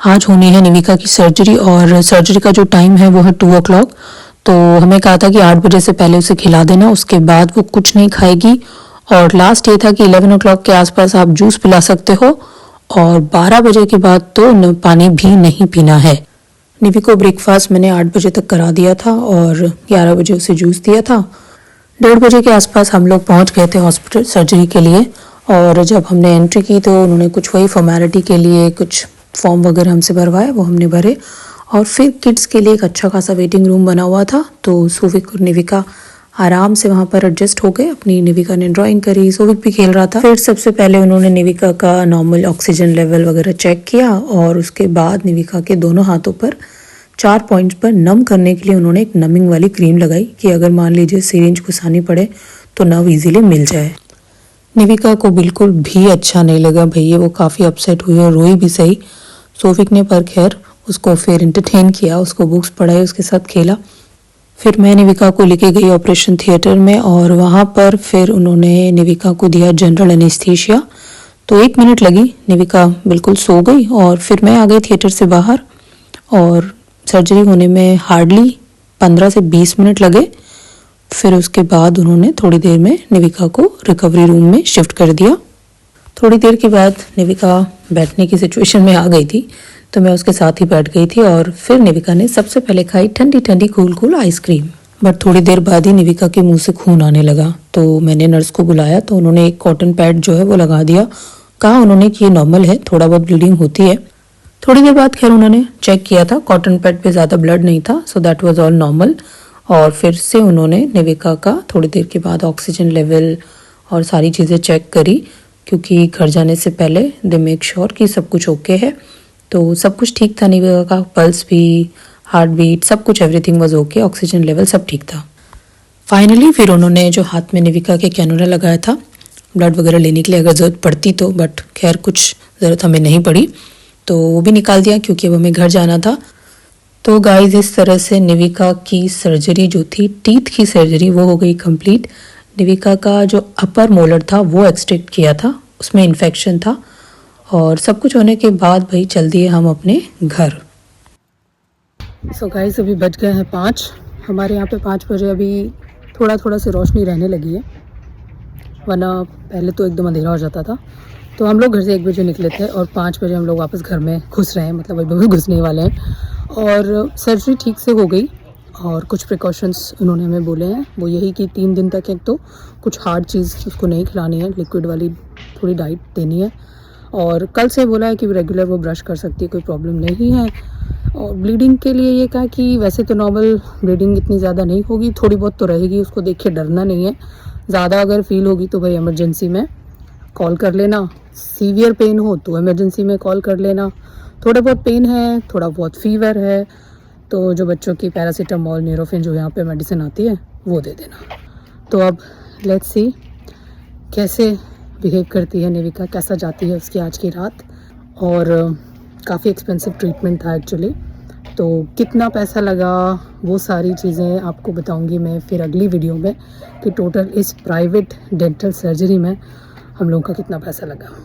आज होनी है निविका की सर्जरी और सर्जरी का जो टाइम है वो है 2 o'clock। तो हमें कहा था कि 8 बजे से पहले उसे खिला देना, उसके बाद वो कुछ नहीं खाएगी। और लास्ट ये था कि 11 o'clock के आसपास आप जूस पिला सकते हो और 12 बजे के बाद तो पानी भी नहीं पीना है। निवी को ब्रेकफास्ट मैंने 8 बजे तक करा दिया था और 11 बजे उसे जूस दिया था। 1:30 बजे के आसपास हम लोग पहुंच गए थे हॉस्पिटल सर्जरी के लिए। और जब हमने एंट्री की तो उन्होंने कुछ वही फॉर्मेलिटी के लिए कुछ फॉर्म वगैरह हमसे भरवाए, वो हमने भरे। और फिर किड्स के लिए एक अच्छा खासा वेटिंग रूम बना हुआ था, तो सोविक और निविका आराम से वहाँ पर एडजस्ट हो गए। अपनी निविका ने ड्राइंग करी, सोविक भी खेल रहा था। फिर सबसे पहले उन्होंने निविका का नॉर्मल ऑक्सीजन लेवल वगैरह चेक किया और उसके बाद निविका के दोनों हाथों पर 4 पॉइंट्स पर नम करने के लिए उन्होंने एक नमिंग वाली क्रीम लगाई कि अगर मान लीजिए सिरिंज घुसानी पड़े तो नव इजीली मिल जाए। निविका को बिल्कुल भी अच्छा नहीं लगा भैया, वो काफ़ी अपसेट हुई और रोई भी सही। सोफिक ने पर खैर उसको फिर एंटरटेन किया, उसको बुक्स पढ़ाई, उसके साथ खेला। फिर मैं निविका को लेके गई ऑपरेशन थिएटर में और वहाँ पर फिर उन्होंने निविका को दिया जनरल एनेस्थीसिया। तो 1 मिनट लगी, निविका बिल्कुल सो गई और फिर मैं आ गई थिएटर से बाहर। और सर्जरी होने में हार्डली 15 से 20 मिनट लगे। फिर उसके बाद उन्होंने थोड़ी देर में निविका को रिकवरी रूम में शिफ्ट कर दिया। थोड़ी देर के बाद निविका बैठने की सिचुएशन में आ गई थी, तो मैं उसके साथ ही बैठ गई थी और फिर निविका ने सबसे पहले खाई ठंडी ठंडी कूल कूल आइसक्रीम। बट थोड़ी देर बाद ही निविका के मुंह से खून आने लगा, तो मैंने नर्स को बुलाया तो उन्होंने एक कॉटन पैड जो है वो लगा दिया। कहा उन्होंने कि ये नॉर्मल है, थोड़ा बहुत ब्लीडिंग होती है। थोड़ी देर बाद खैर उन्होंने चेक किया था, कॉटन पैड पे ज़्यादा ब्लड नहीं था, so that was all normal. और फिर से उन्होंने निविका का थोड़ी देर के बाद ऑक्सीजन लेवल और सारी चीज़ें चेक करी, क्योंकि घर जाने से पहले दे मेक श्योर कि सब कुछ ओके है। तो सब कुछ ठीक था, निविका का पल्स भी, हार्ट बीट, सब कुछ everything was okay, oxygen level सब ठीक था। फाइनली फिर उन्होंने जो हाथ में निविका के कैनुला लगाया था ब्लड वगैरह लेने के लिए अगर ज़रूरत पड़ती तो, बट खैर कुछ ज़रूरत हमें नहीं पड़ी, तो वो भी निकाल दिया क्योंकि अब हमें घर जाना था। तो गाइस इस तरह से निविका की सर्जरी जो थी, टीथ की सर्जरी, वो हो गई कंप्लीट। निविका का जो अपर मोलर था वो एक्सट्रैक्ट किया था, उसमें इन्फेक्शन था। और सब कुछ होने के बाद भाई चल दिए हम अपने घर। सो गाइस अभी बज गए हैं 5। हमारे यहाँ पे 5 बजे अभी थोड़ा थोड़ा से रोशनी रहने लगी है, वरना पहले तो एकदम अंधेरा हो जाता था। तो हम लोग घर से 1 बजे निकले थे और 5 बजे हम लोग वापस घर में घुस रहे हैं, मतलब अभी घुसने वाले हैं। और सर्जरी ठीक से हो गई और कुछ प्रिकॉशंस उन्होंने हमें बोले हैं, वो यही कि 3 दिन तक एक तो कुछ हार्ड चीज़ उसको नहीं खिलानी है, लिक्विड वाली थोड़ी डाइट देनी है। और कल से बोला है कि रेगुलर वो ब्रश कर सकती है, कोई प्रॉब्लम नहीं है। और ब्लीडिंग के लिए ये कहा कि वैसे तो नॉर्मल ब्लीडिंग इतनी ज़्यादा नहीं होगी, थोड़ी बहुत तो रहेगी, उसको देख के डरना नहीं है। ज़्यादा अगर फील होगी तो भाई इमरजेंसी में कॉल कर लेना, सीवियर पेन हो तो इमरजेंसी में कॉल कर लेना। थोड़ा बहुत पेन है, थोड़ा बहुत फीवर है, तो जो बच्चों की पैरासीटामॉल, न्यूरोफिन जो यहाँ पे मेडिसिन आती है वो दे देना। तो अब लेट्स सी कैसे बिहेव करती है निविका, कैसा जाती है उसकी आज की रात। और काफ़ी एक्सपेंसिव ट्रीटमेंट था एक्चुअली, तो कितना पैसा लगा वो सारी चीज़ें आपको बताऊंगी मैं फिर अगली वीडियो में कि टोटल इस प्राइवेट डेंटल सर्जरी में हम लोगों का कितना पैसा लगा।